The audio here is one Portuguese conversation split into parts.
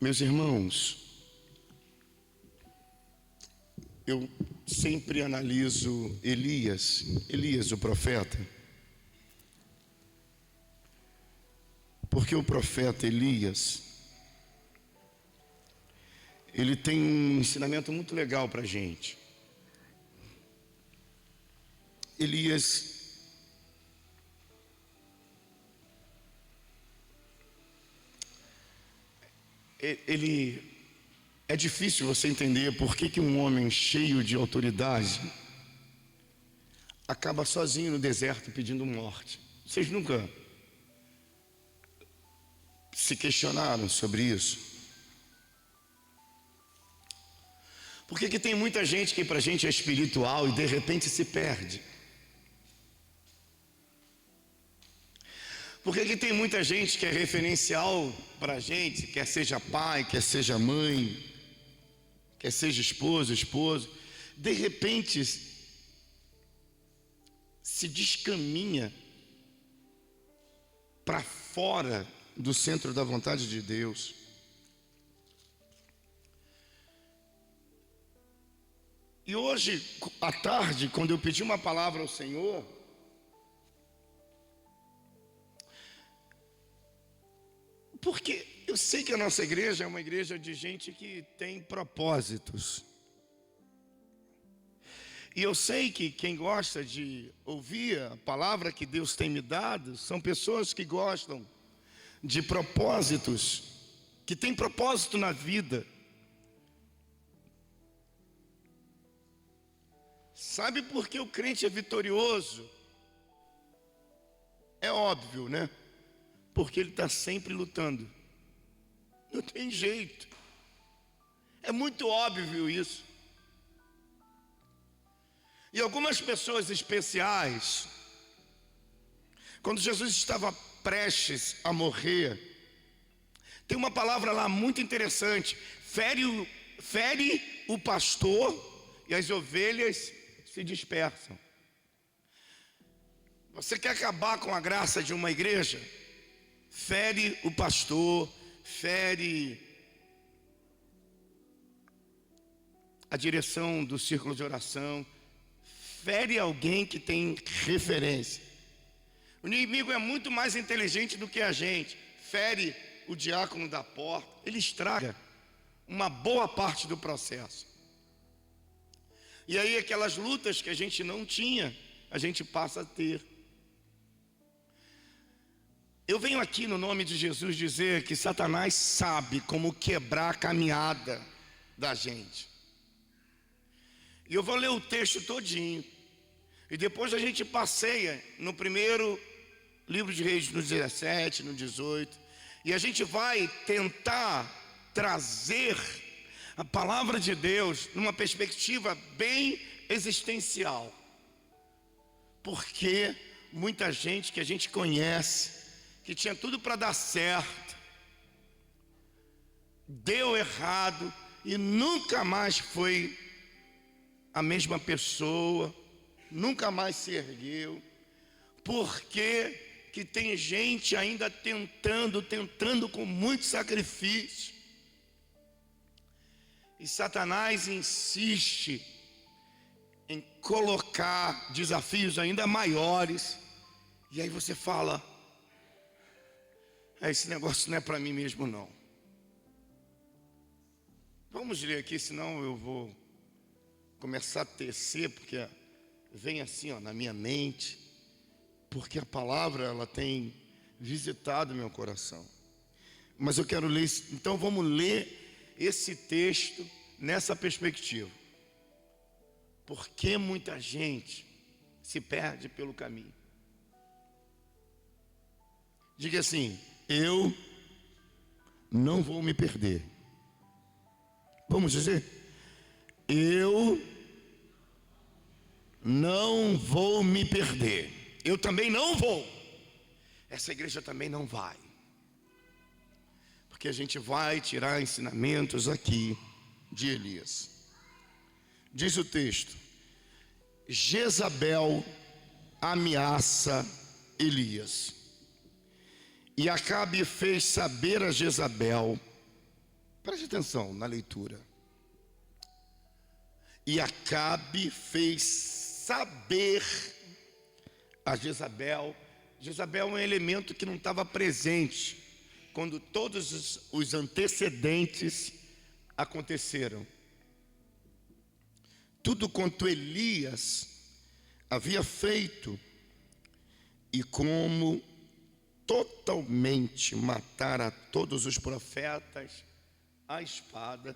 Meus irmãos, eu sempre analiso Elias o profeta, porque o profeta Elias, ele tem um ensinamento muito legal para a gente. Elias, é difícil você entender por que um homem cheio de autoridade acaba sozinho no deserto pedindo morte. Vocês nunca se questionaram sobre isso? Por que tem muita gente que pra gente é espiritual e de repente se perde? Por que tem muita gente que é referencial pra gente, quer seja pai, quer seja mãe, quer seja esposo, de repente se descaminha para fora do centro da vontade de Deus? E hoje à tarde, quando eu pedi uma palavra ao Senhor, porque eu sei que a nossa igreja é uma igreja de gente que tem propósitos. E eu sei que quem gosta de ouvir a palavra que Deus tem me dado são pessoas que gostam de propósitos, que têm propósito na vida. Sabe por que o crente é vitorioso? É óbvio, né? Porque ele está sempre lutando. Não tem jeito. É muito óbvio isso. E algumas pessoas especiais, quando Jesus estava prestes a morrer, tem uma palavra lá muito interessante: fere o pastor e as ovelhas se dispersam. Você quer acabar com a graça de uma igreja? Fere o pastor, fere a direção do círculo de oração, fere alguém que tem referência. O inimigo é muito mais inteligente do que a gente. Fere o diácono da porta, ele estraga uma boa parte do processo. E aí aquelas lutas que a gente não tinha, a gente passa a ter. Eu venho aqui no nome de Jesus dizer que Satanás sabe como quebrar a caminhada da gente. E eu vou ler o texto todinho. E depois a gente passeia no primeiro livro de Reis, no 17, no 18. E a gente vai tentar trazer a palavra de Deus numa perspectiva bem existencial. Porque muita gente que a gente conhece, que tinha tudo para dar certo, deu errado e nunca mais foi a mesma pessoa, nunca mais se ergueu. Porque que tem gente ainda tentando com muito sacrifício. E Satanás insiste em colocar desafios ainda maiores. E aí você fala: esse negócio não é para mim mesmo não. Vamos ler aqui, senão eu vou começar a tecer, porque vem assim, na minha mente, porque a palavra ela tem visitado meu coração. Mas eu quero ler, então vamos ler esse texto nessa perspectiva. Por que muita gente se perde pelo caminho? Diga assim: eu não vou me perder. Vamos dizer: eu não vou me perder. Eu também não vou. Essa igreja também não vai. Porque a gente vai tirar ensinamentos aqui de Elias. Diz o texto: Jezabel ameaça Elias. E Acabe fez saber a Jezabel Preste atenção na leitura. E Acabe fez saber a Jezabel. Jezabel é um elemento que não estava presente quando todos os antecedentes aconteceram. Tudo quanto Elias havia feito e como totalmente matar a todos os profetas à espada.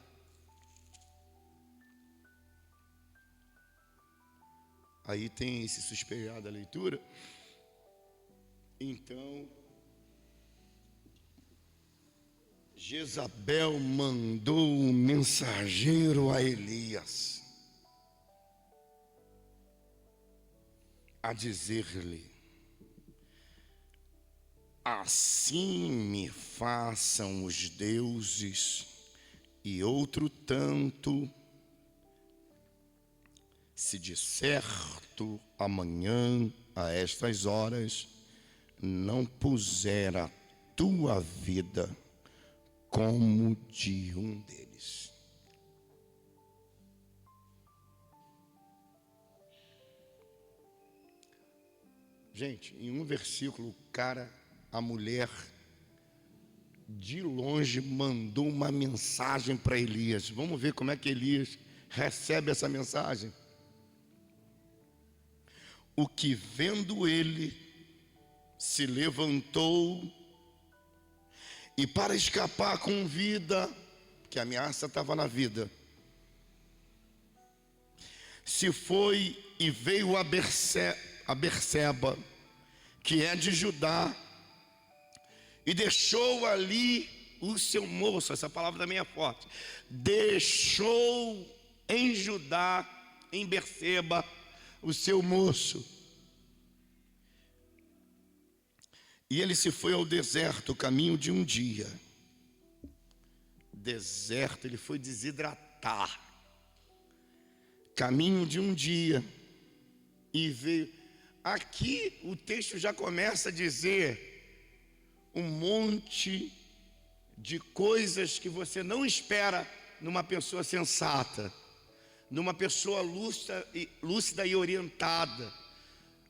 Aí tem esse suspeitar da leitura. Então, Jezabel mandou um mensageiro a Elias a dizer-lhe: assim me façam os deuses e outro tanto, se de certo amanhã a estas horas não puser a tua vida como de um deles. Gente, em um versículo, a mulher de longe mandou uma mensagem para Elias. Vamos ver como é que Elias recebe essa mensagem. O que vendo ele se levantou e para escapar com vida, que a ameaça estava na vida, se foi e veio a Berseba, que é de Judá, e deixou ali o seu moço. Essa palavra também é forte. Deixou em Judá, em Berseba, o seu moço. E ele se foi ao deserto, caminho de um dia. Deserto, ele foi desidratar. Caminho de um dia. E veio. Aqui o texto já começa a dizer um monte de coisas que você não espera numa pessoa sensata, numa pessoa lúcida e orientada,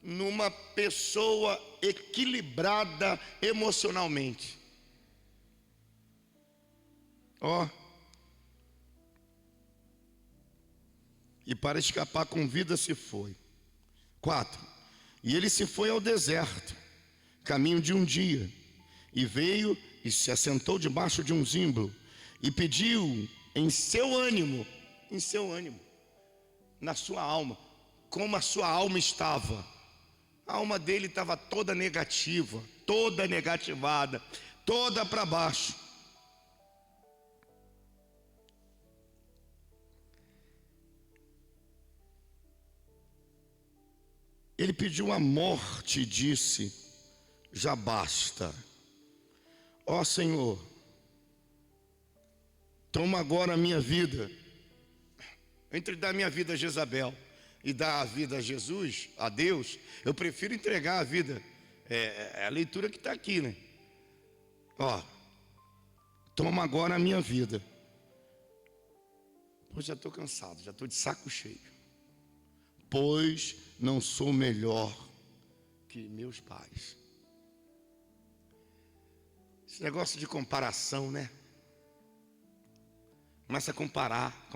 numa pessoa equilibrada emocionalmente. E para escapar com vida se foi. 4. E ele se foi ao deserto, caminho de um dia, e veio e se assentou debaixo de um zimbro, e pediu em seu ânimo, na sua alma, como a sua alma estava. A alma dele estava toda negativa, toda negativada, toda para baixo. Ele pediu a morte e disse: já basta. Ó Senhor, toma agora a minha vida. Entre dar minha vida a Jezabel e dar a vida a Jesus, a Deus, eu prefiro entregar a vida. É a leitura que está aqui, né? Toma agora a minha vida. Pois já estou cansado, já estou de saco cheio. Pois não sou melhor que meus pais. Esse negócio de comparação, né? Começa a comparar,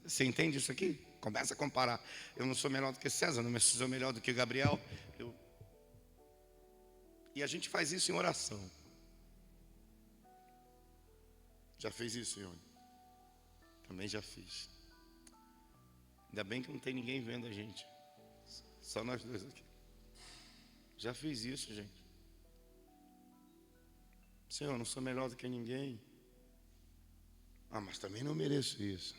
você entende isso aqui? Começa a comparar. Eu não sou melhor do que César, não sou melhor do que Gabriel. E a gente faz isso em oração. Já fez isso, Ione? Também já fiz. Ainda bem que não tem ninguém vendo a gente. Só nós dois aqui. Já fiz isso, gente. Senhor, eu não sou melhor do que ninguém. Mas também não mereço isso.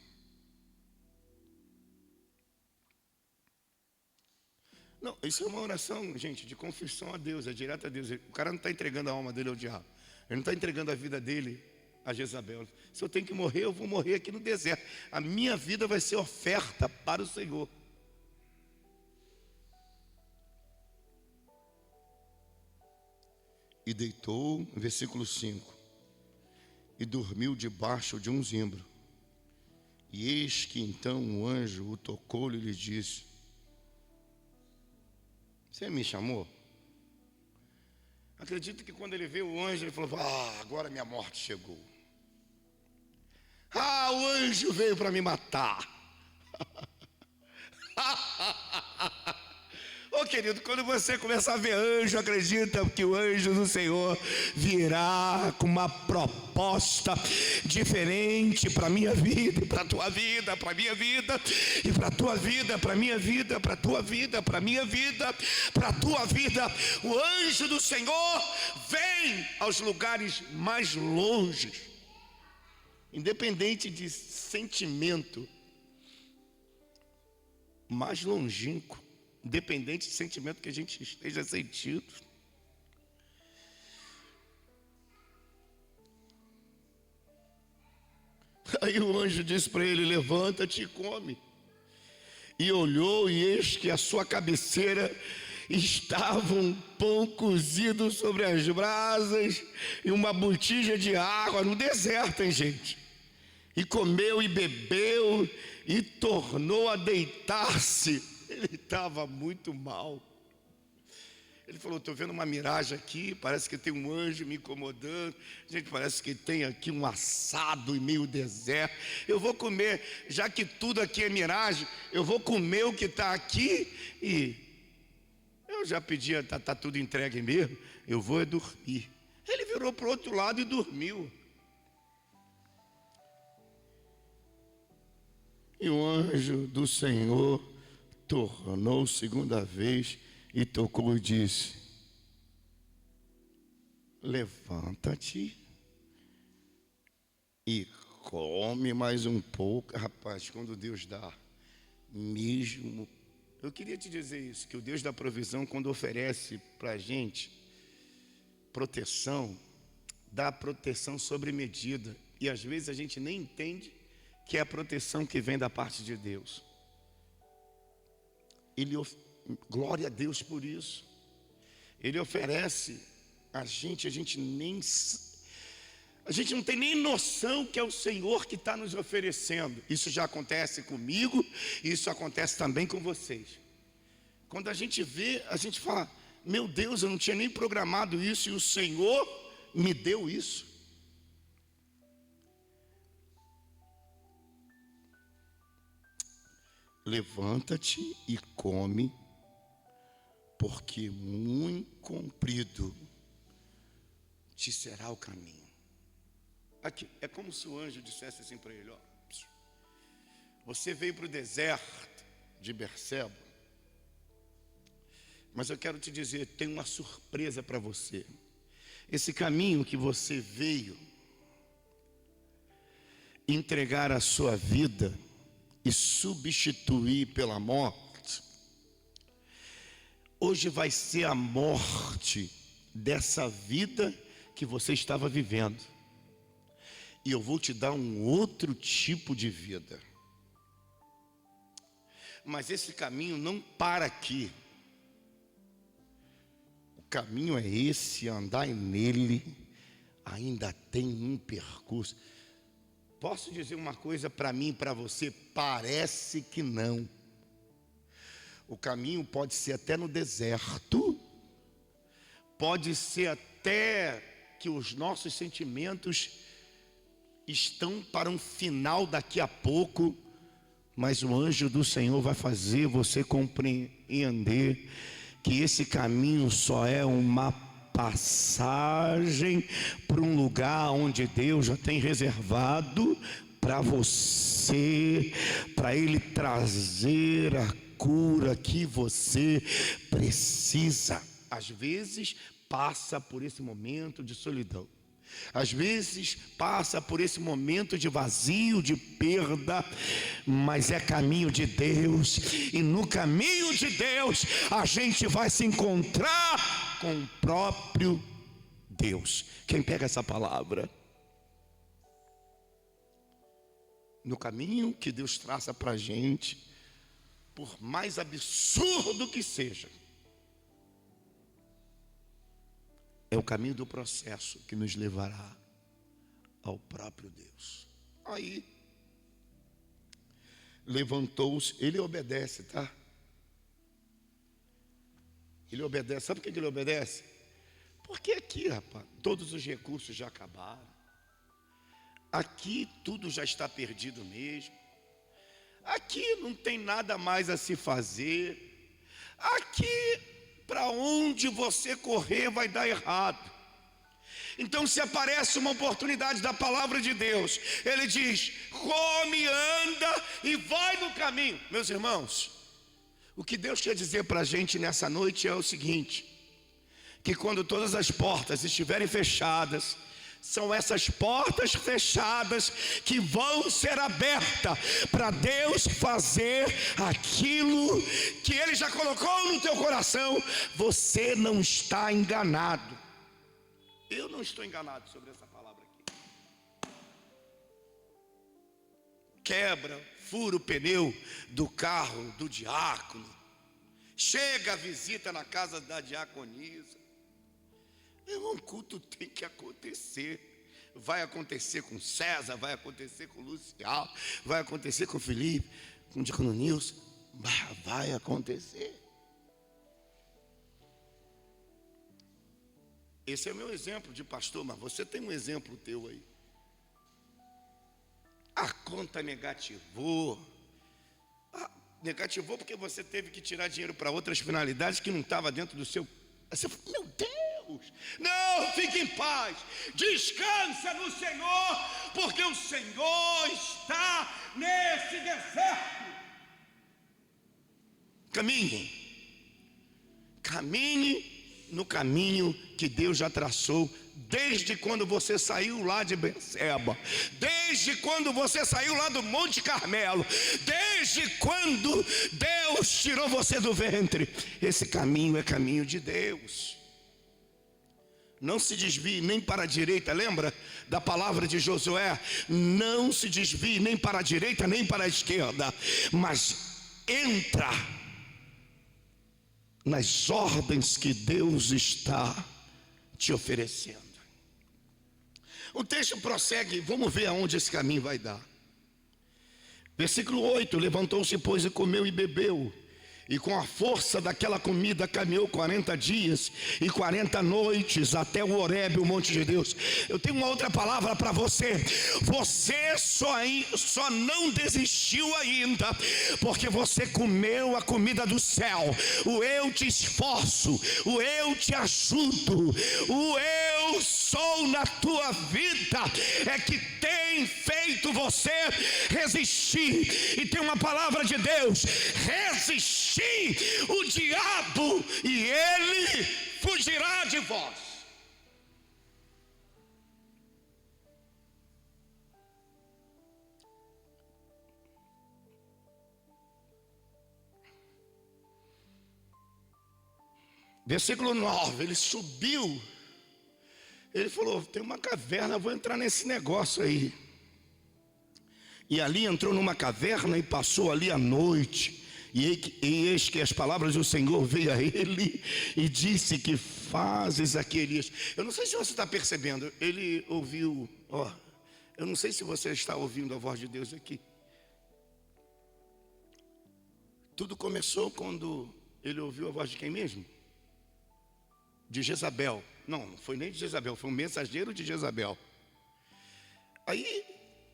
Não, isso é uma oração, gente, de confissão a Deus, é direto a Deus. O cara não está entregando a alma dele ao diabo. Ele não está entregando a vida dele a Jezabel. Se eu tenho que morrer, eu vou morrer aqui no deserto. A minha vida vai ser oferta para o Senhor. E deitou, versículo 5, e dormiu debaixo de um zimbro. E eis que então o anjo o tocou-lhe e lhe disse: você me chamou? Acredito que quando ele veio o anjo, ele falou: agora minha morte chegou. O anjo veio para me matar. Querido, quando você começar a ver anjo, acredita que o anjo do Senhor virá com uma proposta diferente para a minha vida, para a tua vida, para a minha vida, e para a tua vida, para a minha vida, para a tua vida, para a minha vida, para a tua vida. O anjo do Senhor vem aos lugares mais longes, independente de sentimento, mais longínquo, independente de sentimento que a gente esteja sentindo. Aí o anjo disse para ele: levanta-te e come. E olhou, e eis que à sua cabeceira estava um pão cozido sobre as brasas e uma botija de água no deserto, hein, gente? E comeu e bebeu e tornou a deitar-se. Ele estava muito mal. Ele falou: estou vendo uma miragem aqui, parece que tem um anjo me incomodando. Gente, parece que tem aqui um assado em meio deserto. Eu vou comer, já que tudo aqui é miragem, eu vou comer o que está aqui. E eu já pedi, está tudo entregue mesmo, eu vou dormir. Ele virou para o outro lado e dormiu. E o anjo do Senhor tornou segunda vez e tocou e disse: levanta-te e come mais um pouco. Rapaz, quando Deus dá mesmo, eu queria te dizer isso, que o Deus da provisão, quando oferece para a gente proteção, dá proteção sobre medida, e às vezes a gente nem entende que é a proteção que vem da parte de Deus. Glória a Deus por isso. Ele oferece a gente não tem nem noção que é o Senhor que está nos oferecendo. Isso já acontece comigo, isso acontece também com vocês. Quando a gente vê, a gente fala: meu Deus, eu não tinha nem programado isso, e o Senhor me deu isso. Levanta-te e come, porque muito comprido te será o caminho. Aqui, é como se o anjo dissesse assim para ele: você veio para o deserto de Berseba, mas eu quero te dizer, tem uma surpresa para você. Esse caminho que você veio entregar a sua vida e substituir pela morte, hoje vai ser a morte dessa vida que você estava vivendo, e eu vou te dar um outro tipo de vida. Mas esse caminho não para aqui. O caminho é esse, andar nele ainda tem um percurso. Posso dizer uma coisa para mim e para você? Parece que não. O caminho pode ser até no deserto, pode ser até que os nossos sentimentos estão para um final daqui a pouco, mas o anjo do Senhor vai fazer você compreender que esse caminho só é uma passagem para um lugar onde Deus já tem reservado para você, para Ele trazer a cura que você precisa. Às vezes passa por esse momento de solidão, às vezes passa por esse momento de vazio, de perda, mas é caminho de Deus, e no caminho de Deus a gente vai se encontrar com o próprio Deus. Quem pega essa palavra? No caminho que Deus traça para a gente, por mais absurdo que seja, é o caminho do processo que nos levará ao próprio Deus. Aí, levantou-se, ele obedece, tá? Ele obedece, sabe por que ele obedece? Porque aqui, rapaz, todos os recursos já acabaram. Aqui tudo já está perdido mesmo. Aqui não tem nada mais a se fazer. Aqui, para onde você correr vai dar errado. Então, se aparece uma oportunidade da palavra de Deus, ele diz: come, anda e vai no caminho. Meus irmãos, o que Deus quer dizer para a gente nessa noite é o seguinte: que quando todas as portas estiverem fechadas, são essas portas fechadas que vão ser abertas para Deus fazer aquilo que Ele já colocou no teu coração. Você não está enganado. Eu não estou enganado sobre essa palavra aqui. Quebra, fura o pneu do carro do diácono. Chega a visita na casa da diaconisa. Um culto tem que acontecer. Vai acontecer com César, vai acontecer com Luciano, vai acontecer com Felipe, com o diácono Nilson. Vai acontecer. Esse é o meu exemplo de pastor, mas você tem um exemplo teu aí. A conta negativou. Negativou porque você teve que tirar dinheiro para outras finalidades que não estava dentro do seu. Você falou: meu Deus, não, fique em paz, descansa no Senhor, porque o Senhor está nesse deserto. Caminhe no caminho que Deus já traçou, desde quando você saiu lá de Berseba, desde quando você saiu lá do Monte Carmelo, desde quando Deus tirou você do ventre. Esse caminho é caminho de Deus. Não se desvie nem para a direita. Lembra da palavra de Josué? Não se desvie nem para a direita nem para a esquerda, mas entra nas ordens que Deus está te oferecendo. O texto prossegue, vamos ver aonde esse caminho vai dar. Versículo 8: levantou-se, pois, e comeu e bebeu, e com a força daquela comida caminhou 40 dias e 40 noites até o Horebe, o monte de Deus. Eu tenho uma outra palavra para você. Você só não desistiu ainda porque você comeu a comida do céu. O eu te esforço, o eu te ajudo, o eu sou na tua vida é que tem feito você resistir. E tem uma palavra de Deus: resistir o diabo e ele fugirá de vós. Versículo 9: ele subiu, ele falou: tem uma caverna, vou entrar nesse negócio aí. E ali entrou numa caverna e passou ali a noite. E eis que as palavras do Senhor veio a ele e disse: que fazes aqui, Elias? Eu não sei se você está percebendo. Ele ouviu, eu não sei se você está ouvindo a voz de Deus aqui. Tudo começou quando ele ouviu a voz de quem mesmo? De Jezabel. Não foi nem de Jezabel, foi um mensageiro de Jezabel. Aí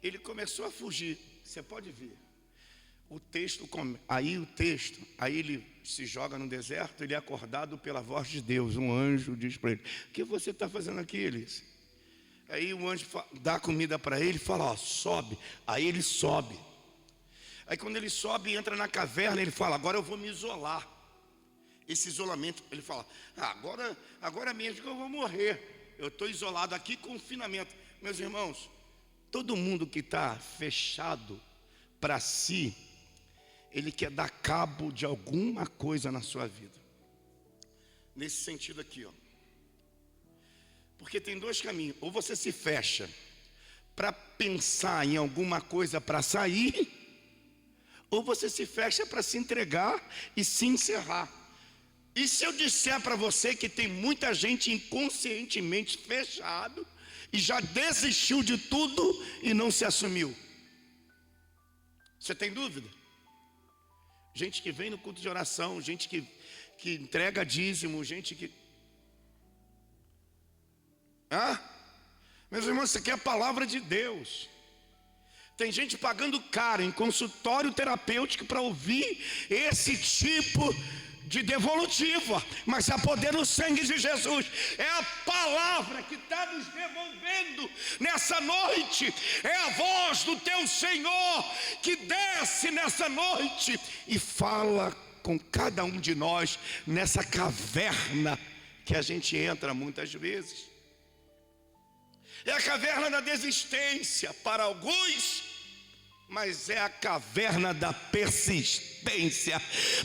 ele começou a fugir. Você pode ver. Aí ele se joga no deserto, ele é acordado pela voz de Deus. Um anjo diz para ele: o que você está fazendo aqui, Elias? Aí o anjo dá comida para ele e fala: sobe. Aí ele sobe. Aí quando ele sobe e entra na caverna, ele fala: agora eu vou me isolar. Esse isolamento, ele fala: agora mesmo que eu vou morrer. Eu estou isolado aqui, confinamento. Meus irmãos, todo mundo que está fechado para si, ele quer dar cabo de alguma coisa na sua vida. Nesse sentido aqui, porque tem dois caminhos: ou você se fecha para pensar em alguma coisa para sair, ou você se fecha para se entregar e se encerrar. E se eu disser para você que tem muita gente inconscientemente fechado e já desistiu de tudo e não se assumiu. Você tem dúvida? Gente que vem no culto de oração, gente que entrega dízimo, gente que... Meus irmãos, isso aqui é a palavra de Deus. Tem gente pagando caro em consultório terapêutico para ouvir esse tipo de devolutiva, mas há poder no sangue de Jesus. É a palavra que está nos devolvendo nessa noite. É a voz do teu Senhor que desce nessa noite e fala com cada um de nós nessa caverna que a gente entra muitas vezes. É a caverna da desistência para alguns, mas é a caverna da persistência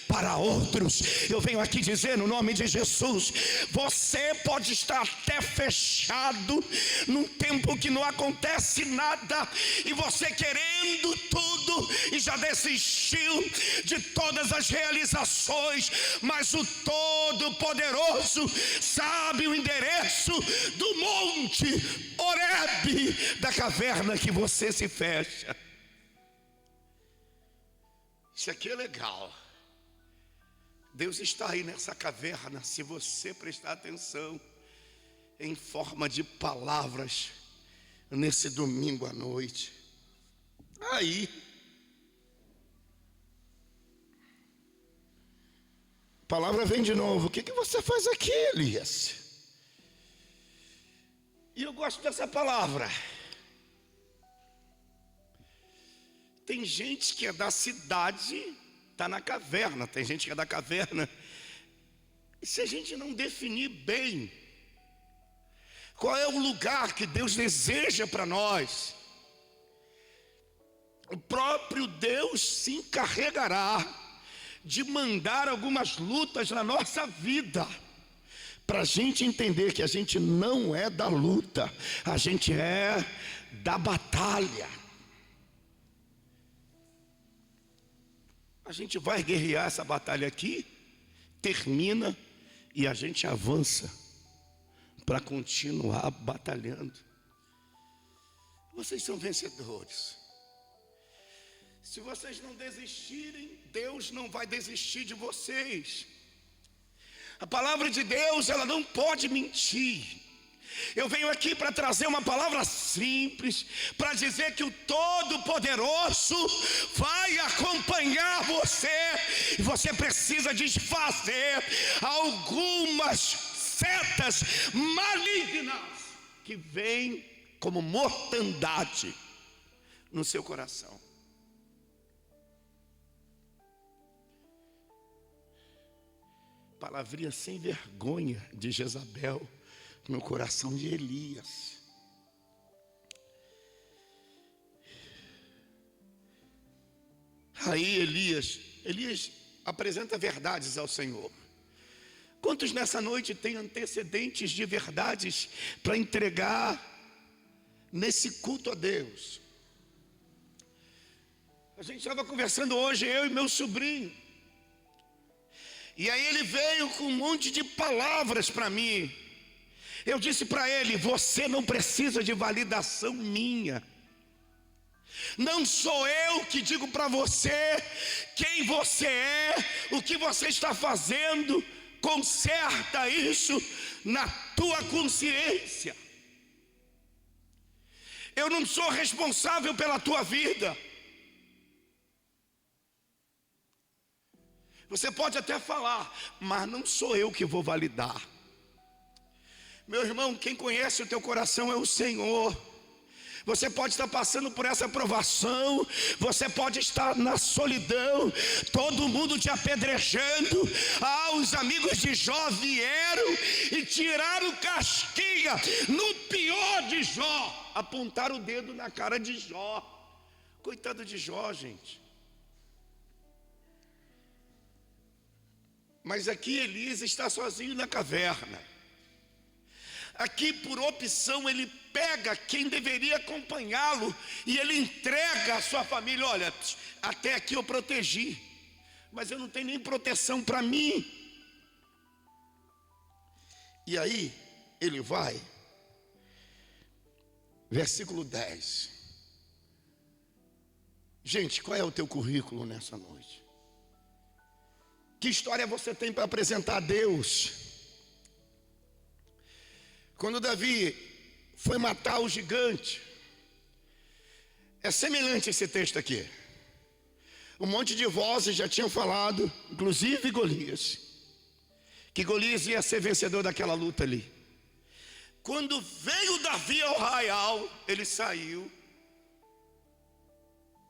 para outros. Eu venho aqui dizer no nome de Jesus: você pode estar até fechado num tempo que não acontece nada, e você querendo tudo e já desistiu de todas as realizações, mas o Todo-Poderoso sabe o endereço do monte Horebe, da caverna que você se fecha. Isso aqui é legal. Deus está aí nessa caverna, se você prestar atenção, em forma de palavras, nesse domingo à noite. Aí, a palavra vem de novo: o que você faz aqui, Elias? E eu gosto dessa palavra. Tem gente que é da cidade, está na caverna. Tem gente que é da caverna. E se a gente não definir bem qual é o lugar que Deus deseja para nós, o próprio Deus se encarregará de mandar algumas lutas na nossa vida, para a gente entender que a gente não é da luta, a gente é da batalha. A gente vai guerrear essa batalha aqui, termina e a gente avança para continuar batalhando. Vocês são vencedores. Se vocês não desistirem, Deus não vai desistir de vocês. A palavra de Deus, ela não pode mentir. Eu venho aqui para trazer uma palavra simples, para dizer que o Todo-Poderoso vai acompanhar você, e você precisa desfazer algumas setas malignas que vêm como mortandade no seu coração. Palavrinha sem vergonha de Jezabel no coração de Elias. Aí Elias apresenta verdades ao Senhor. Quantos nessa noite têm antecedentes de verdades para entregar nesse culto a Deus? A gente estava conversando hoje, eu e meu sobrinho, e aí ele veio com um monte de palavras para mim. Eu disse para ele: você não precisa de validação minha. Não sou eu que digo para você quem você é, o que você está fazendo. Conserta isso na tua consciência. Eu não sou responsável pela tua vida. Você pode até falar, mas não sou eu que vou validar. Meu irmão, quem conhece o teu coração é o Senhor. Você pode estar passando por essa provação, você pode estar na solidão, todo mundo te apedrejando. Os amigos de Jó vieram e tiraram casquinha no pior de Jó, apontaram o dedo na cara de Jó. Coitado de Jó, gente. Mas aqui Elias está sozinho na caverna. Aqui, por opção, ele pega quem deveria acompanhá-lo e ele entrega a sua família. Olha, até aqui eu protegi, mas eu não tenho nem proteção para mim. E aí ele vai versículo 10. Gente, qual é o teu currículo nessa noite? Que história você tem para apresentar a Deus? Quando Davi foi matar o gigante, é semelhante esse texto aqui. Um monte de vozes já tinham falado, inclusive Golias, que Golias ia ser vencedor daquela luta ali. Quando veio Davi ao arraial, ele saiu.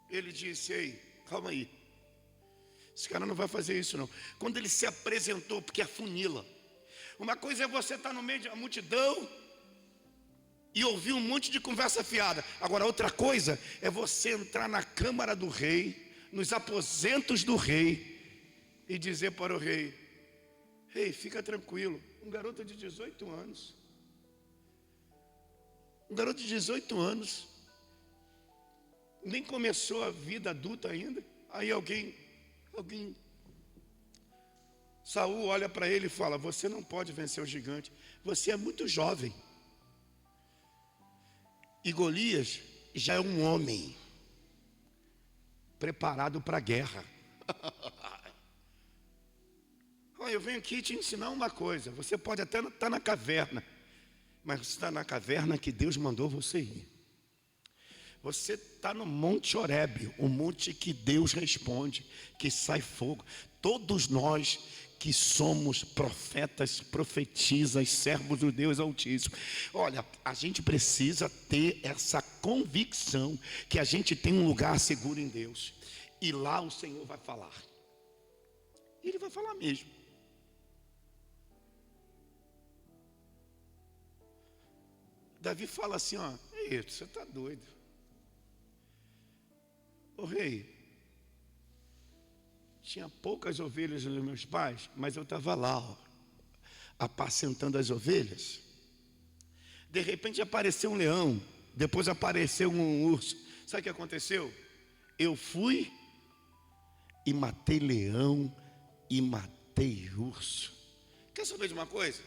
Ele disse: ei, calma aí, esse cara não vai fazer isso não. Quando ele se apresentou, porque afunila. Uma coisa é você estar no meio da multidão e ouvir um monte de conversa fiada. Agora outra coisa é você entrar na câmara do rei, nos aposentos do rei, e dizer para o rei: ei, fica tranquilo. Um garoto de 18 anos. Um garoto de 18 anos. Nem começou a vida adulta ainda. Aí alguém, Saul olha para ele e fala: você não pode vencer o gigante, você é muito jovem. E Golias já é um homem preparado para a guerra. Olha, eu venho aqui te ensinar uma coisa. Você pode até estar na caverna, mas você está na caverna que Deus mandou você ir. Você está no Monte Horebe, o monte que Deus responde, que sai fogo. Todos nós que somos profetas, profetisas, servos do Deus Altíssimo. Olha, a gente precisa ter essa convicção que a gente tem um lugar seguro em Deus. E lá o Senhor vai falar. Ele vai falar mesmo. Davi fala assim: ó, ei, você está doido. Ô rei, tinha poucas ovelhas dos meus pais, mas eu estava lá, ó, apacentando as ovelhas. De repente apareceu um leão, depois apareceu um urso. Sabe o que aconteceu? Eu fui e matei leão e matei urso. Quer saber de uma coisa?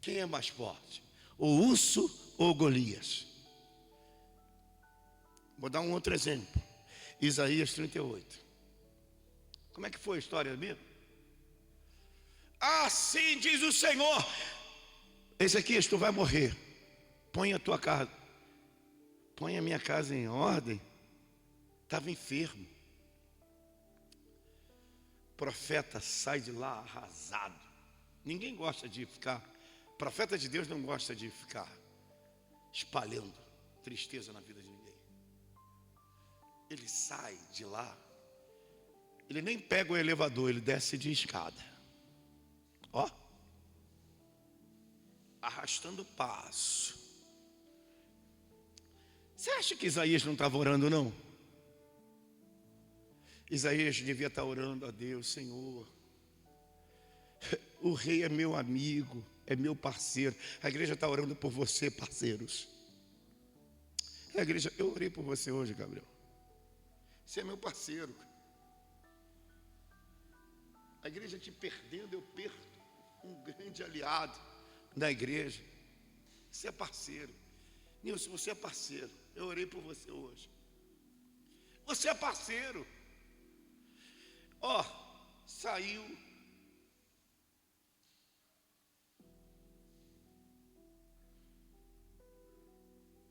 Quem é mais forte? O urso ou Golias? Vou dar um outro exemplo. Isaías 38. Como é que foi a história mesmo? Assim diz o Senhor: Ezequias, tu vai morrer. Põe a tua casa, põe a minha casa em ordem. Estava enfermo. O profeta sai de lá arrasado. Ninguém gosta de ficar. Profeta de Deus não gosta de ficar espalhando tristeza na vida de ninguém. Ele sai de lá, ele nem pega o elevador, ele desce de escada, ó, arrastando o passo. Você acha que Isaías não estava orando, não? Isaías devia estar orando a Deus: Senhor, o rei é meu amigo, é meu parceiro. A igreja está orando por você, parceiros. A igreja, eu orei por você hoje, Gabriel. Você é meu parceiro. A igreja te perdendo, eu perco um grande aliado da igreja. Você é parceiro. Nilson, você é parceiro. Eu orei por você hoje. Você é parceiro. Ó, saiu.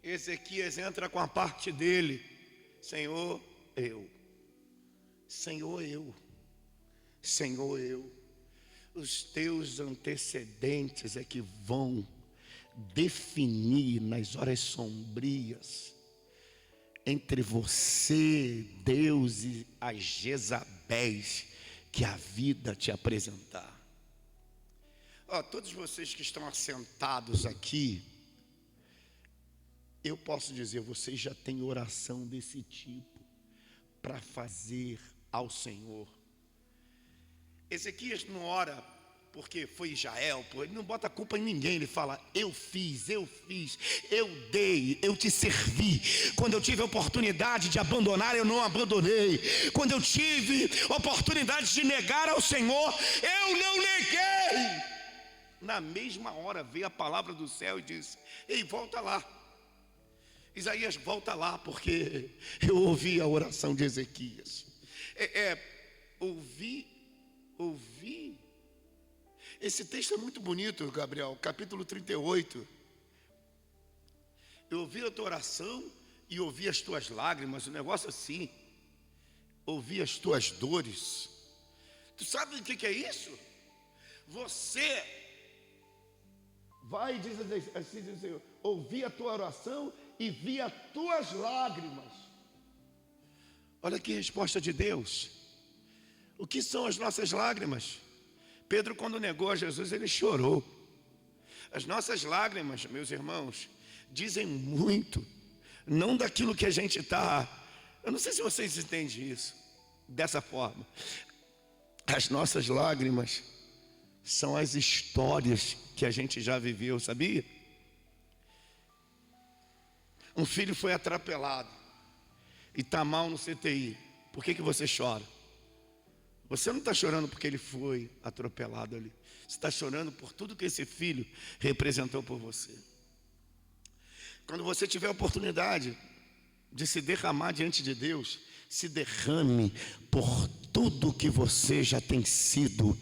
Ezequias entra com a parte dele: Senhor, Senhor, eu. Os teus antecedentes é que vão definir nas horas sombrias entre você, Deus, e as Jezabéis que a vida te apresentar. Ó, todos vocês que estão assentados aqui, eu posso dizer, vocês já têm oração desse tipo para fazer ao Senhor. Ezequias não ora porque foi Israel, ele não bota a culpa em ninguém. Ele fala: eu fiz, eu dei, eu te servi. Quando eu tive a oportunidade de abandonar, eu não abandonei. Quando eu tive oportunidade de negar ao Senhor, eu não neguei. Na mesma hora veio a palavra do céu e disse: ei, volta lá. Isaías, volta lá, porque eu ouvi a oração de Ezequias. Ouvi. Esse texto é muito bonito, Gabriel, capítulo 38. Eu ouvi a tua oração e ouvi as tuas lágrimas, um negócio assim. Ouvi as tuas dores. Tu sabe o que é isso? Você vai, diz assim, diz assim, ouvi a tua oração e vi as tuas lágrimas. Olha que resposta de Deus. O que são as nossas lágrimas? Pedro, quando negou a Jesus, ele chorou. As nossas lágrimas, meus irmãos, dizem muito, não daquilo que a gente está. Eu não sei se vocês entendem isso dessa forma. As nossas lágrimas são as histórias que a gente já viveu, sabia? Um filho foi atropelado e está mal no CTI. Por que você chora? Você não está chorando porque ele foi atropelado ali. Você está chorando por tudo que esse filho representou por você. Quando você tiver a oportunidade de se derramar diante de Deus, se derrame por tudo que você já tem sido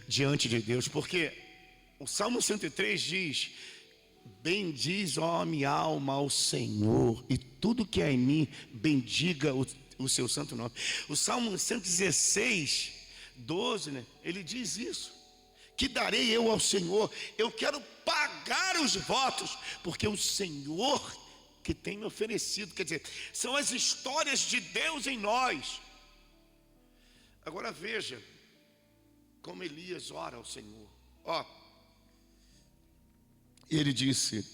diante de Deus. Porque o Salmo 103 diz: bendiz, ó minha alma, ao Senhor, e tudo que há em mim, bendiga o seu santo nome. O Salmo 116, 12, né? Ele diz isso: que darei eu ao Senhor? Eu quero pagar os votos, porque o Senhor que tem me oferecido. Quer dizer, são as histórias de Deus em nós. Agora veja como Elias ora ao Senhor. Ele disse: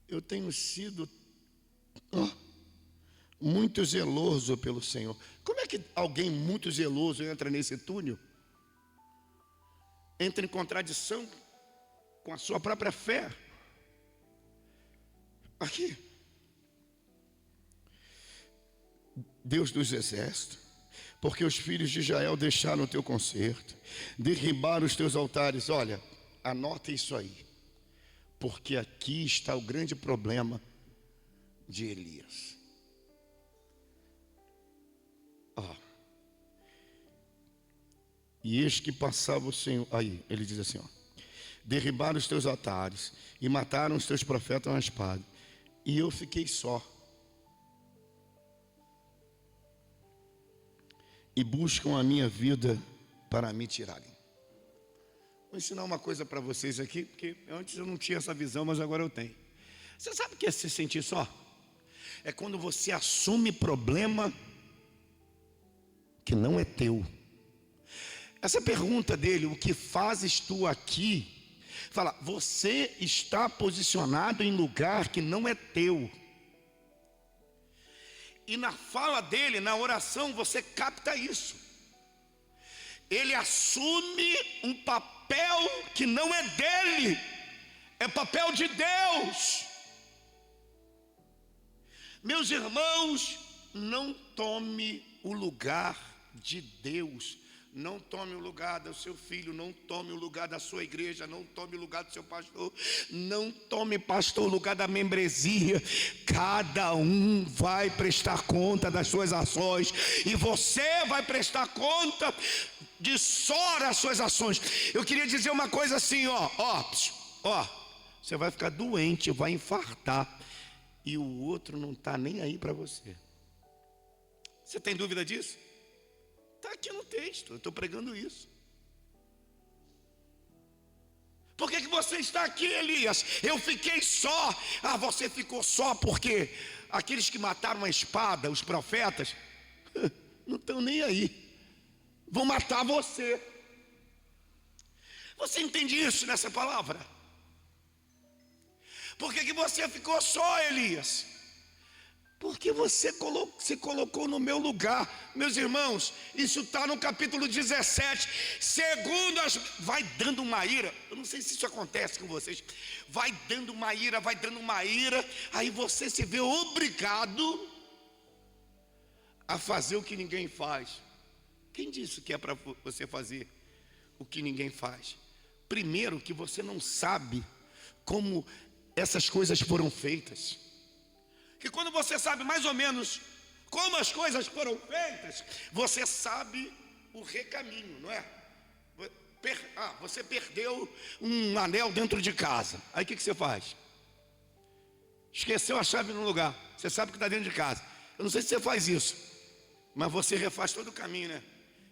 eu tenho sido muito zeloso pelo Senhor. Como é que alguém muito zeloso entra nesse túnel? Entra em contradição com a sua própria fé. Aqui, Deus dos exércitos, porque os filhos de Israel deixaram o teu conserto, derribaram os teus altares. Olha, anota isso aí, porque aqui está o grande problema de Elias. E eis que passava o Senhor. Aí, ele diz assim: derribaram os teus altares e mataram os teus profetas na espada, e eu fiquei só. E buscam a minha vida para me tirarem. Vou ensinar uma coisa para vocês aqui, porque antes eu não tinha essa visão, mas agora eu tenho. Você sabe o que é se sentir só? É quando você assume problema que não é teu. Essa pergunta dele: o que fazes tu aqui? Fala, você está posicionado em lugar que não é teu. E na fala dele, na oração, você capta isso. Ele assume um papel que não é dele, é papel de Deus. Meus irmãos, não tome o lugar de Deus. Não tome o lugar do seu filho, não tome o lugar da sua igreja, não tome o lugar do seu pastor, não tome, pastor, o lugar da membresia. Cada um vai prestar conta das suas ações, e você vai prestar conta de só as suas ações. Eu queria dizer uma coisa assim, você vai ficar doente, vai infartar, e o outro não está nem aí para você. Você tem dúvida disso? Está aqui no texto, eu estou pregando isso. Por que você está aqui, Elias? Eu fiquei só. Você ficou só porque aqueles que mataram a espada, os profetas, não estão nem aí, vão matar você. Você entende isso nessa palavra? Por que você ficou só, Elias? Porque você se colocou no meu lugar. Meus irmãos, isso está no capítulo 17. Vai dando uma ira. Eu não sei se isso acontece com vocês. Vai dando uma ira. Aí você se vê obrigado a fazer o que ninguém faz. Quem disse que é para você fazer o que ninguém faz? Primeiro, que você não sabe como essas coisas foram feitas. que quando você sabe mais ou menos como as coisas foram feitas, você sabe o recaminho, não é? Você perdeu um anel dentro de casa. Aí o que você faz? Esqueceu a chave no lugar. Você sabe que está dentro de casa. Eu não sei se você faz isso, mas você refaz todo o caminho, né?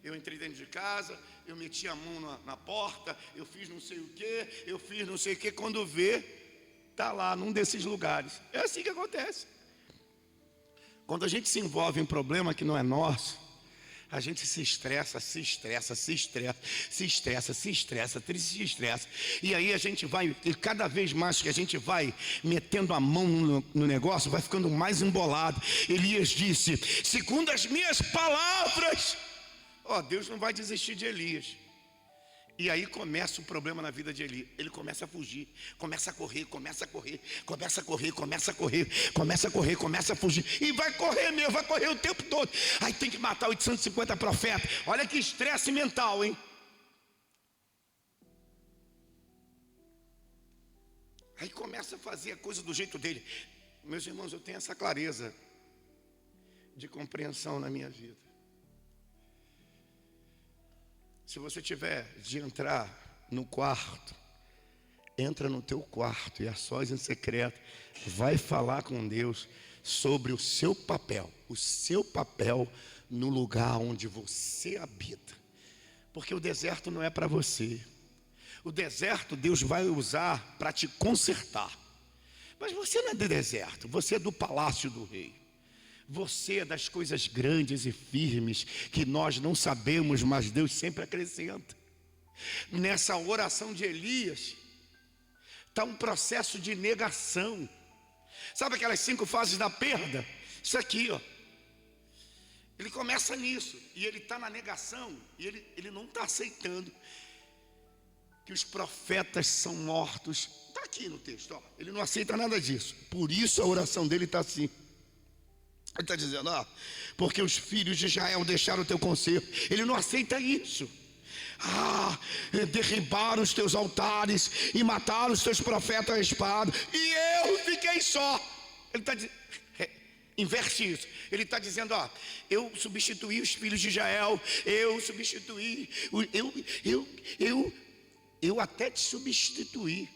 Eu entrei dentro de casa, eu meti a mão na porta, eu fiz não sei o que, eu fiz não sei o que. Quando vê, está lá num desses lugares. É assim que acontece. Quando a gente se envolve em um problema que não é nosso, a gente se estressa, se estressa, se estressa, se estressa, se estressa, se estressa. E aí a gente vai, e cada vez mais que a gente vai metendo a mão no negócio, vai ficando mais embolado. Elias disse: segundo as minhas palavras, Deus não vai desistir de Elias. E aí começa o problema na vida de Elias. Ele começa a fugir, começa a correr, começa a correr, começa a correr, começa a correr, começa a correr, começa a fugir. E vai correr mesmo, vai correr o tempo todo. Aí tem que matar 850 profetas. Olha que estresse mental, hein? Aí começa a fazer a coisa do jeito dele. Meus irmãos, eu tenho essa clareza de compreensão na minha vida. Se você tiver de entrar no quarto, entra no teu quarto e a sós em secreto, vai falar com Deus sobre o seu papel no lugar onde você habita. Porque o deserto não é para você. O deserto Deus vai usar para te consertar. Mas você não é do deserto, você é do palácio do rei. Você é das coisas grandes e firmes que nós não sabemos, mas Deus sempre acrescenta. Nessa oração de Elias está um processo de negação. Sabe aquelas 5 fases da perda? Isso aqui, ele começa nisso e ele está na negação. E ele não está aceitando que os profetas são mortos. Está aqui no texto, ele não aceita nada disso. Por isso a oração dele está assim. Ele está dizendo, porque os filhos de Israel deixaram o teu conselho. Ele não aceita isso. Derribaram os teus altares e mataram os teus profetas à espada, e eu fiquei só. Ele está dizendo, inverte isso. Ele está dizendo, eu substituí os filhos de Israel, eu substituí, eu até te substituí.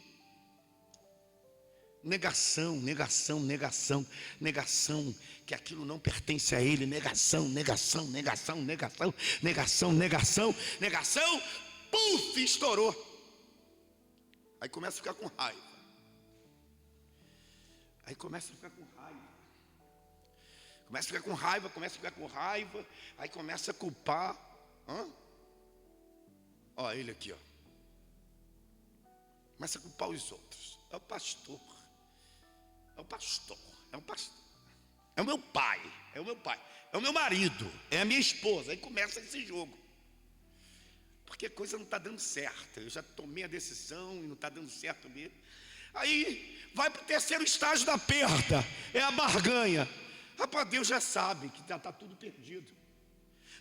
Negação, negação, negação, negação, que aquilo não pertence a ele. Negação, negação, negação, negação, negação, negação, negação. Puf, estourou. Aí começa a ficar com raiva. Começa a ficar com raiva. Aí começa a culpar. Ele aqui, começa a culpar os outros. É o pastor. É o meu pai, é o meu marido, é a minha esposa. Aí começa esse jogo, porque a coisa não está dando certo. Eu já tomei a decisão e não está dando certo mesmo. Aí vai para o terceiro estágio da perda, é a barganha. Rapaz, Deus já sabe que está tudo perdido.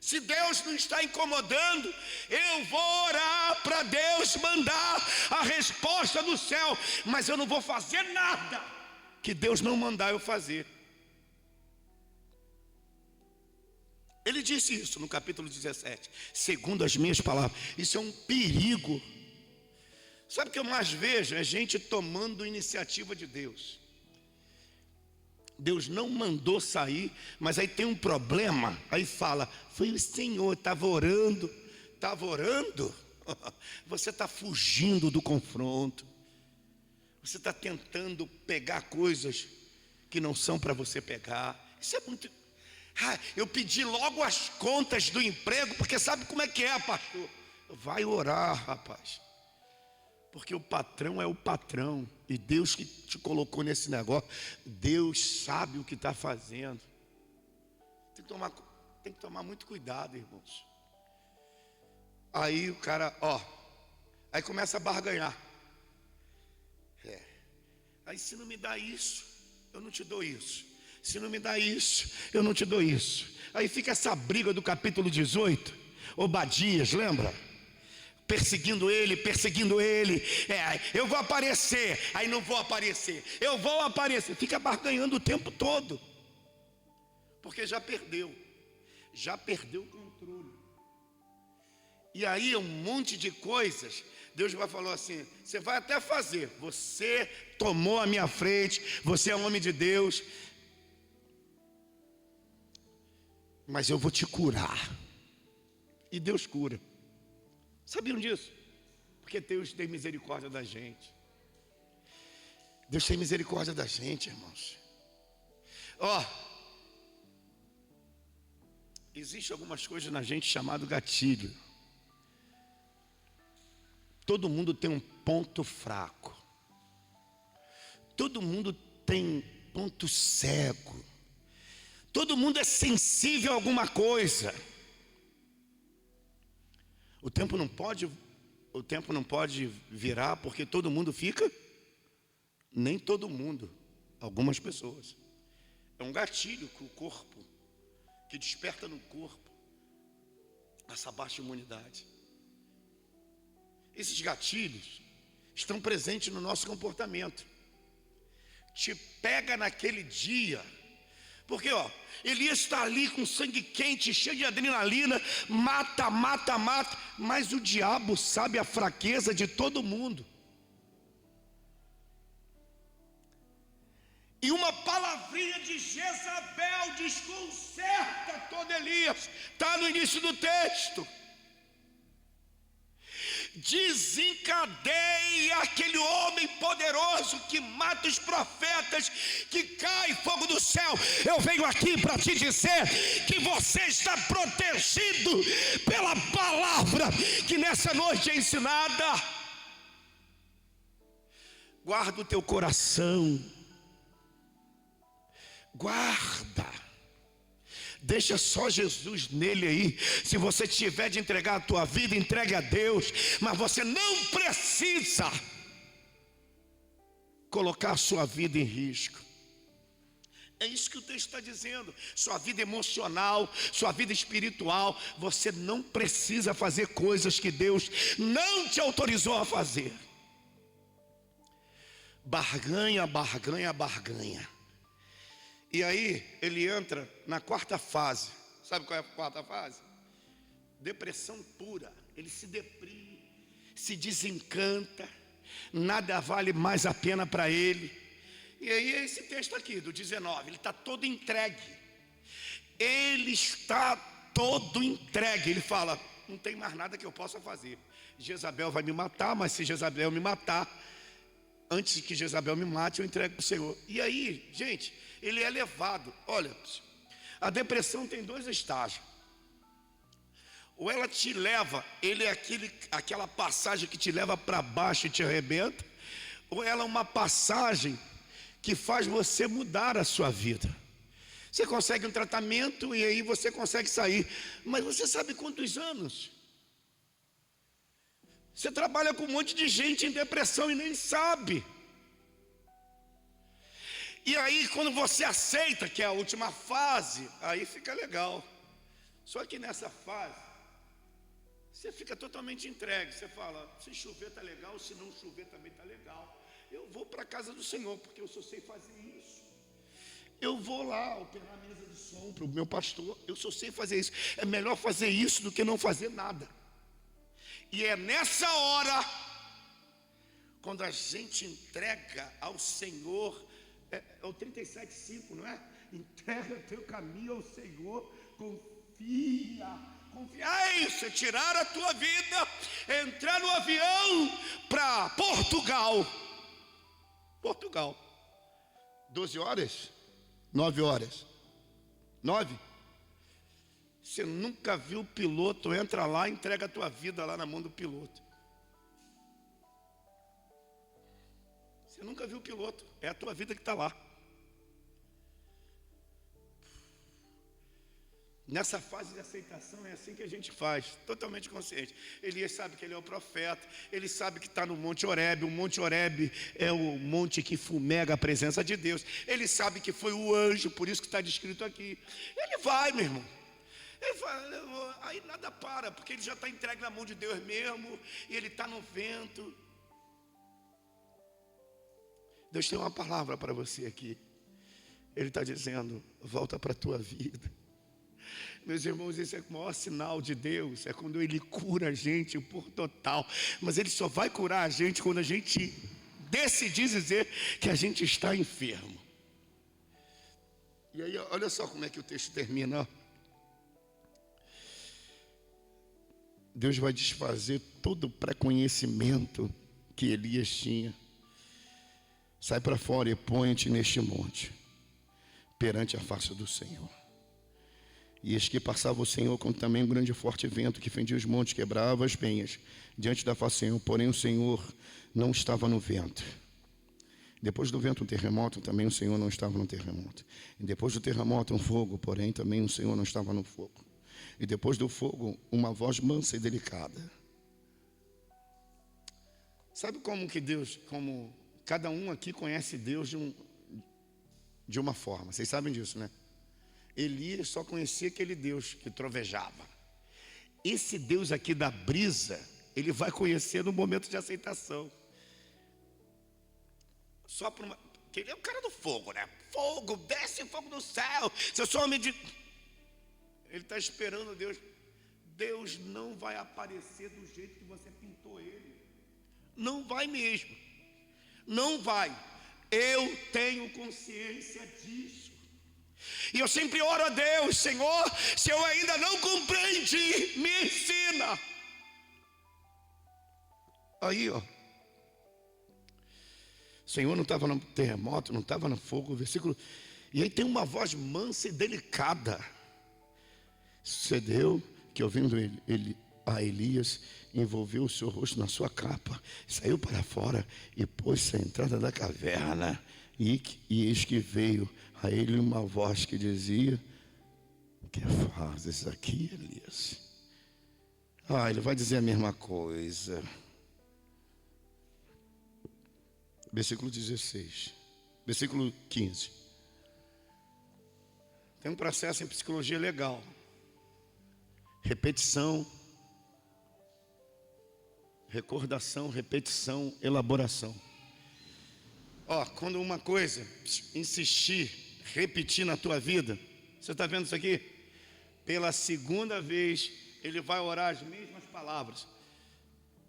Se Deus não está incomodando, eu vou orar para Deus mandar a resposta do céu, mas eu não vou fazer nada que Deus não mandar eu fazer. Ele disse isso no capítulo 17, segundo as minhas palavras. Isso é um perigo. Sabe o que eu mais vejo? É gente tomando iniciativa de Deus. Deus não mandou sair, mas aí tem um problema. Aí fala, foi o Senhor, estava orando. Você está fugindo do confronto. Você está tentando pegar coisas que não são para você pegar. Isso é muito... eu pedi logo as contas do emprego, porque sabe como é que é, pastor? Vai orar, rapaz. Porque o patrão é o patrão. E Deus que te colocou nesse negócio, Deus sabe o que está fazendo. Tem que tomar muito cuidado, irmãos. Aí o cara, aí começa a barganhar. Aí se não me dá isso, eu não te dou isso. Se não me dá isso, eu não te dou isso. Aí fica essa briga do capítulo 18. Obadias, lembra? perseguindo ele, eu vou aparecer, aí não vou aparecer, eu vou aparecer, fica barganhando o tempo todo, porque já perdeu o controle. E aí um monte de coisas, Deus vai falar assim, você vai até fazer, você tomou a minha frente, você é um homem de Deus, mas eu vou te curar. E Deus cura. Sabiam disso? Porque Deus tem misericórdia da gente. Deus tem misericórdia da gente, irmãos. Existem algumas coisas na gente chamado gatilho. Todo mundo tem um ponto fraco. Todo mundo tem ponto cego. Todo mundo é sensível a alguma coisa. O tempo não pode virar porque todo mundo fica? Nem todo mundo, algumas pessoas. É um gatilho que o corpo, que desperta no corpo essa baixa imunidade. Esses gatilhos estão presentes no nosso comportamento. Te pega naquele dia. Porque Elias está ali com sangue quente, cheio de adrenalina, mata, mas o diabo sabe a fraqueza de todo mundo. E uma palavrinha de Jezabel desconcerta todo Elias, está no início do texto. Desencadeia aquele homem poderoso que mata os profetas, que cai fogo do céu. Eu venho aqui para te dizer que você está protegido pela palavra que nessa noite é ensinada. Guarda o teu coração, guarda. Deixa só Jesus nele aí. Se você tiver de entregar a tua vida, entregue a Deus. Mas você não precisa colocar a sua vida em risco. É isso que o texto está dizendo. Sua vida emocional, sua vida espiritual, você não precisa fazer coisas que Deus não te autorizou a fazer. Barganha. E aí ele entra na quarta fase. Sabe qual é a quarta fase? Depressão pura. Ele se deprime, se desencanta, nada vale mais a pena para ele. E aí é esse texto aqui do 19. Ele está todo entregue. Ele está todo entregue. Ele fala, não tem mais nada que eu possa fazer. Jezabel vai me matar, mas se Jezabel me matar, antes que Jezabel me mate, eu entrego para o Senhor. E aí, gente, ele é levado. Olha, a depressão tem dois estágios. Ou ela te leva, ele é aquela passagem que te leva para baixo e te arrebenta. Ou ela é uma passagem que faz você mudar a sua vida. Você consegue um tratamento e aí você consegue sair. Mas você sabe quantos anos? Você trabalha com um monte de gente em depressão e nem sabe. E aí quando você aceita que é a última fase, aí fica legal. Só que nessa fase, você fica totalmente entregue. Você fala, se chover tá legal, se não chover também tá legal. Eu vou para a casa do Senhor, porque eu só sei fazer isso. Eu vou lá operar a mesa de som para o meu pastor, eu só sei fazer isso. É melhor fazer isso do que não fazer nada. E é nessa hora, quando a gente entrega ao Senhor, é o 37,5, não é? Entrega teu caminho ao Senhor, confia. É isso, é tirar a tua vida, entrar no avião para Portugal. 12 horas? 9 horas? 9? Você nunca viu o piloto, entra lá e entrega a tua vida lá na mão do piloto. Você nunca viu o piloto, é a tua vida que está lá. Nessa fase de aceitação é assim que a gente faz, totalmente consciente. Elias sabe que ele é o profeta, ele sabe que está no Monte Horebe. O Monte Horebe é o monte que fumega a presença de Deus. Ele sabe que foi o anjo, por isso que está descrito aqui. Ele vai, meu irmão. Ele fala, aí nada para, porque ele já está entregue na mão de Deus mesmo, e ele está no vento. Deus tem uma palavra para você aqui. Ele está dizendo, volta para a tua vida. Meus irmãos, esse é o maior sinal de Deus, é quando Ele cura a gente por total. Mas Ele só vai curar a gente quando a gente decidir dizer que a gente está enfermo. E aí, olha só como é que o texto termina. Deus vai desfazer todo o preconhecimento que Elias tinha. Sai para fora e põe-te neste monte, perante a face do Senhor. E eis que passava o Senhor com também um grande e forte vento que fendia os montes, quebrava as penhas diante da face do Senhor, porém o Senhor não estava no vento. Depois do vento um terremoto, também o Senhor não estava no terremoto. E depois do terremoto um fogo, porém também o Senhor não estava no fogo. E depois do fogo uma voz mansa e delicada. Sabe como que Deus, como cada um aqui conhece Deus de uma forma, vocês sabem disso, né? Elias só conhecia aquele Deus que trovejava. Esse Deus aqui da brisa, ele vai conhecer no momento de aceitação. Só por uma... Porque ele é o cara do fogo, né? Fogo, desce fogo do céu. Se eu sou homem de... Ele está esperando Deus. Deus não vai aparecer do jeito que você pintou ele. Não vai mesmo. Não vai. Eu tenho consciência disso. E eu sempre oro a Deus, Senhor, se eu ainda não compreendi, me ensina. Aí, ó. O Senhor não estava no terremoto, não estava no fogo, versículo. E aí tem uma voz mansa e delicada. Sucedeu que, ouvindo ele a Elias, envolveu o seu rosto na sua capa, saiu para fora e pôs-se à entrada da caverna. E eis que veio a ele uma voz que dizia: que fazes aqui, Elias? Ele vai dizer a mesma coisa. Versículo 16, versículo 15. Tem um processo em psicologia legal. Repetição, recordação, repetição, elaboração. Quando uma coisa insistir, repetir na tua vida, você está vendo isso aqui? Pela segunda vez, ele vai orar as mesmas palavras.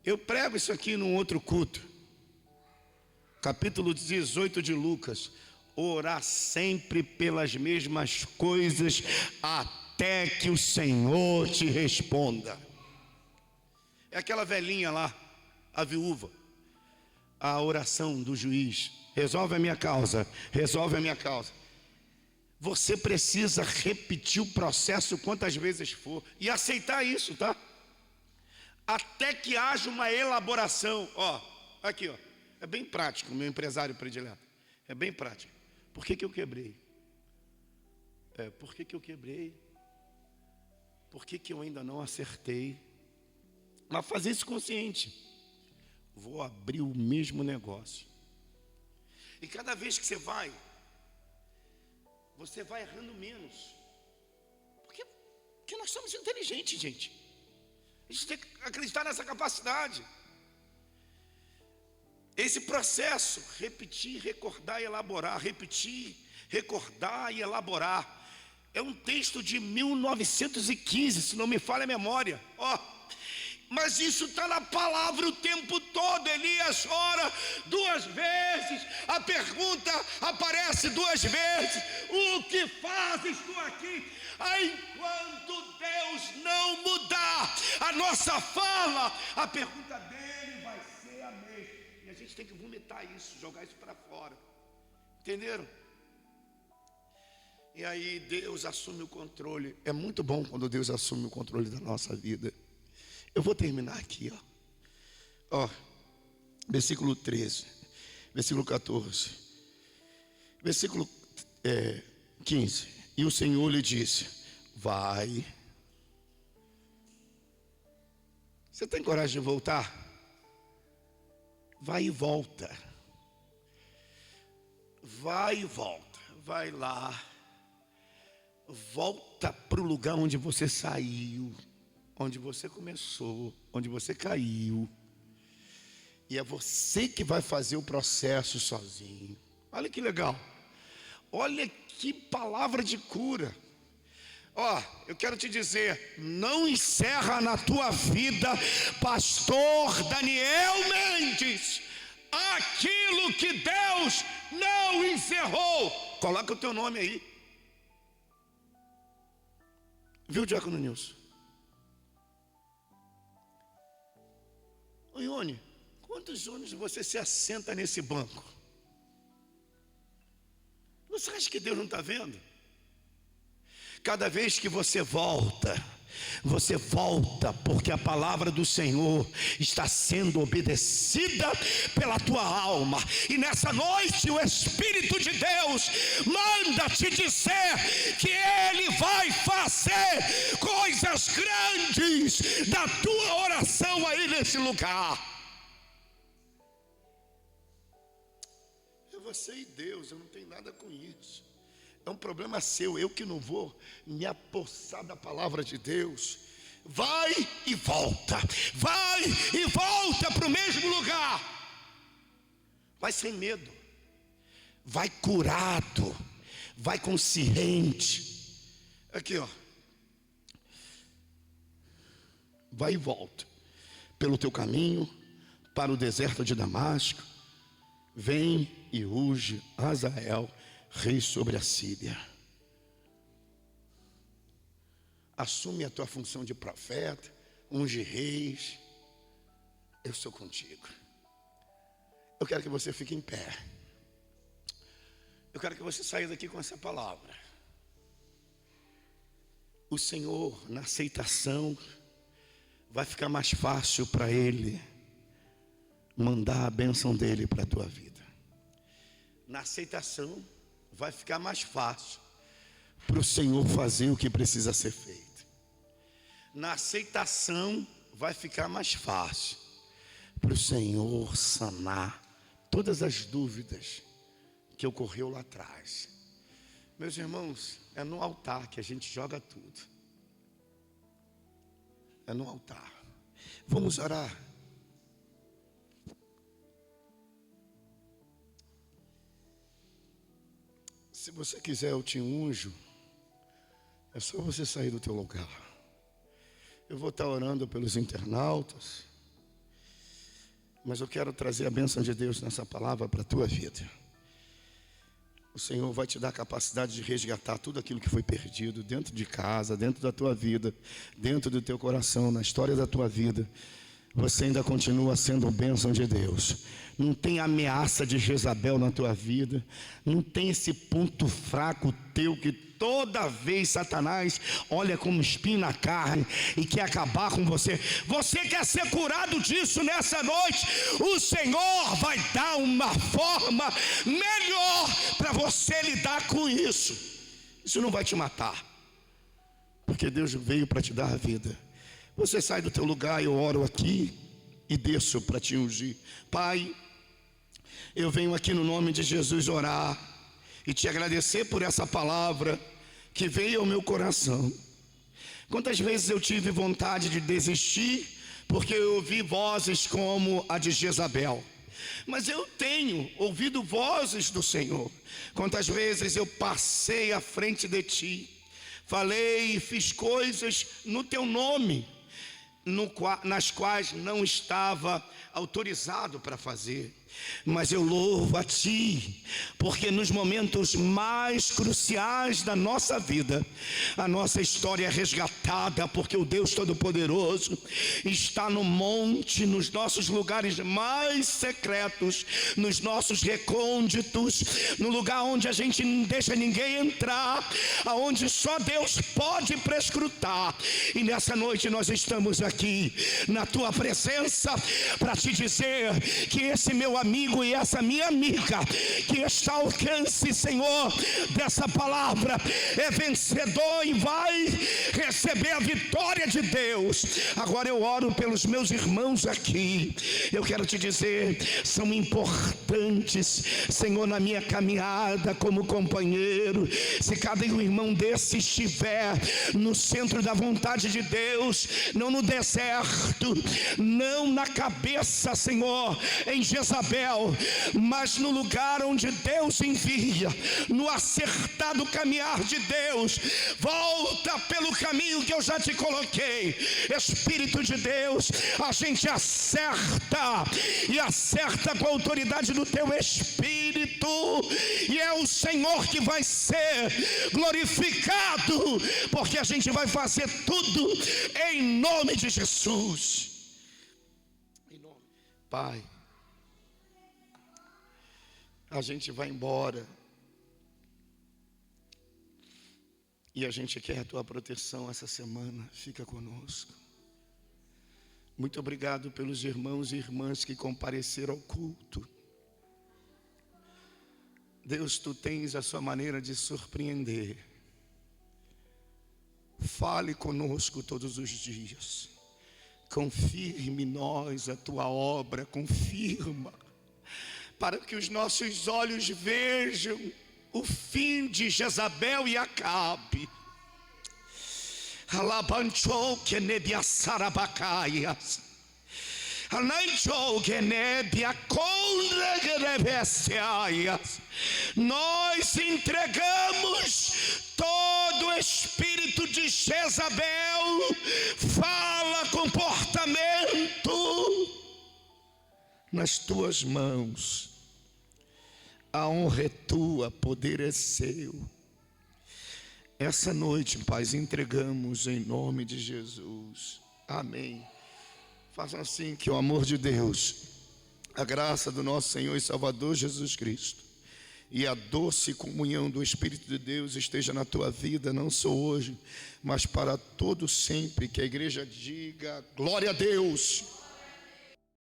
Eu prego isso aqui num outro culto. Capítulo 18 de Lucas. Orar sempre pelas mesmas coisas, até que o Senhor te responda. É aquela velhinha lá, a viúva. A oração do juiz: resolve a minha causa, resolve a minha causa. Você precisa repetir o processo quantas vezes for e aceitar isso, tá? Até que haja uma elaboração. Aqui, é bem prático, meu empresário predileto. É bem prático. Por que eu quebrei? Por que eu quebrei? Por que eu ainda não acertei? Mas fazer isso consciente. Vou abrir o mesmo negócio. E cada vez que você vai errando menos. Porque nós somos inteligentes, gente. A gente tem que acreditar nessa capacidade. Esse processo, repetir, recordar e elaborar. Repetir, recordar e elaborar. É um texto de 1915, se não me falha a memória. Mas isso está na palavra o tempo todo. Elias ora 2 vezes, a pergunta aparece 2 vezes: o que fazes tu aqui? Enquanto Deus não mudar a nossa fala, a pergunta dele vai ser a mesma. E a gente tem que vomitar isso, jogar isso para fora. Entenderam? E aí Deus assume o controle. É muito bom quando Deus assume o controle da nossa vida. Eu vou terminar aqui, versículo 13, versículo 14, versículo 15. E o Senhor lhe disse: vai. Você tem coragem de voltar? Vai e volta. Vai e volta. Vai lá. Volta para o lugar onde você saiu, onde você começou, onde você caiu. E é você que vai fazer o processo sozinho. Olha que legal. Olha que palavra de cura. Eu quero te dizer, não encerra na tua vida, pastor Daniel Mendes, aquilo que Deus não encerrou. Coloca o teu nome aí. Viu, Diácono Nilson? Ô Ione, quantos anos você se assenta nesse banco? Você acha que Deus não está vendo? Cada vez que você volta porque a palavra do Senhor está sendo obedecida pela tua alma. E nessa noite o Espírito de Deus manda te dizer que Ele vai fazer coisas grandes da tua oração aí nesse lugar. É você e Deus, eu não tenho nada com isso. É um problema seu, eu que não vou me apossar da palavra de Deus. Vai e volta para o mesmo lugar. Vai sem medo, vai curado, vai consciente. Aqui, vai e volta pelo teu caminho para o deserto de Damasco. Vem e unge Azael rei sobre a Síria. Assume a tua função de profeta, unge reis. Eu sou contigo. Eu quero que você fique em pé. Eu quero que você saia daqui com essa palavra. O Senhor, na aceitação, vai ficar mais fácil para Ele mandar a bênção dEle para a tua vida. Na aceitação, vai ficar mais fácil para o Senhor fazer o que precisa ser feito. Na aceitação, vai ficar mais fácil para o Senhor sanar todas as dúvidas que ocorreu lá atrás. Meus irmãos, é no altar que a gente joga tudo. É no altar. Vamos orar. Se você quiser, eu te unjo. É só você sair do teu lugar. Eu vou estar orando pelos internautas, mas eu quero trazer a bênção de Deus nessa palavra para a tua vida. O Senhor vai te dar a capacidade de resgatar tudo aquilo que foi perdido dentro de casa, dentro da tua vida, dentro do teu coração, na história da tua vida. Você ainda continua sendo bênção de Deus. Não tem ameaça de Jezabel na tua vida. Não tem esse ponto fraco teu que toda vez Satanás olha como espinho na carne e quer acabar com você. Você quer ser curado disso nessa noite? O Senhor vai dar uma forma melhor para você lidar com isso. Isso não vai te matar, porque Deus veio para te dar a vida. Você sai do teu lugar, eu oro aqui e desço para te ungir. Pai, eu venho aqui no nome de Jesus orar e te agradecer por essa palavra que veio ao meu coração. Quantas vezes eu tive vontade de desistir porque eu ouvi vozes como a de Jezabel, mas eu tenho ouvido vozes do Senhor. Quantas vezes eu passei à frente de ti, falei e fiz coisas no teu nome, nas quais não estava autorizado para fazer. Mas eu louvo a ti, porque nos momentos mais cruciais da nossa vida, a nossa história é resgatada, porque o Deus Todo-Poderoso está no monte, nos nossos lugares mais secretos, nos nossos recônditos, no lugar onde a gente não deixa ninguém entrar, aonde só Deus pode prescrutar. E nessa noite nós estamos aqui na tua presença para te dizer que esse meu amigo e essa minha amiga que está ao alcance, Senhor, dessa palavra, é vencedor e vai receber a vitória de Deus. Agora eu oro pelos meus irmãos aqui. Eu quero te dizer, são importantes, Senhor, na minha caminhada como companheiro. Se cada irmão desse estiver no centro da vontade de Deus, não no deserto, não na cabeça, Senhor, em Jezabel, mas no lugar onde Deus envia, no acertado caminhar de Deus, volta pelo caminho que eu já te coloquei. Espírito de Deus, a gente acerta, e acerta com a autoridade do teu Espírito, e é o Senhor que vai ser glorificado, porque a gente vai fazer tudo em nome de Jesus. Pai, a gente vai embora e a gente quer a tua proteção essa semana. Fica conosco. Muito obrigado pelos irmãos e irmãs que compareceram ao culto. Deus, tu tens a sua maneira de surpreender. Fale conosco todos os dias. Confirme em nós a tua obra, confirma, para que os nossos olhos vejam o fim de Jezabel e Acabe. Alabanchou que nebia sarabacaias, nós entregamos todo o espírito de Jezabel, fala, comportamento, nas tuas mãos. A honra é tua, poder é seu. Essa noite, Pai, entregamos em nome de Jesus. Amém. Façam assim, que o amor de Deus, a graça do nosso Senhor e Salvador Jesus Cristo e a doce comunhão do Espírito de Deus esteja na tua vida, não só hoje, mas para todo sempre. Que a igreja diga: glória a Deus.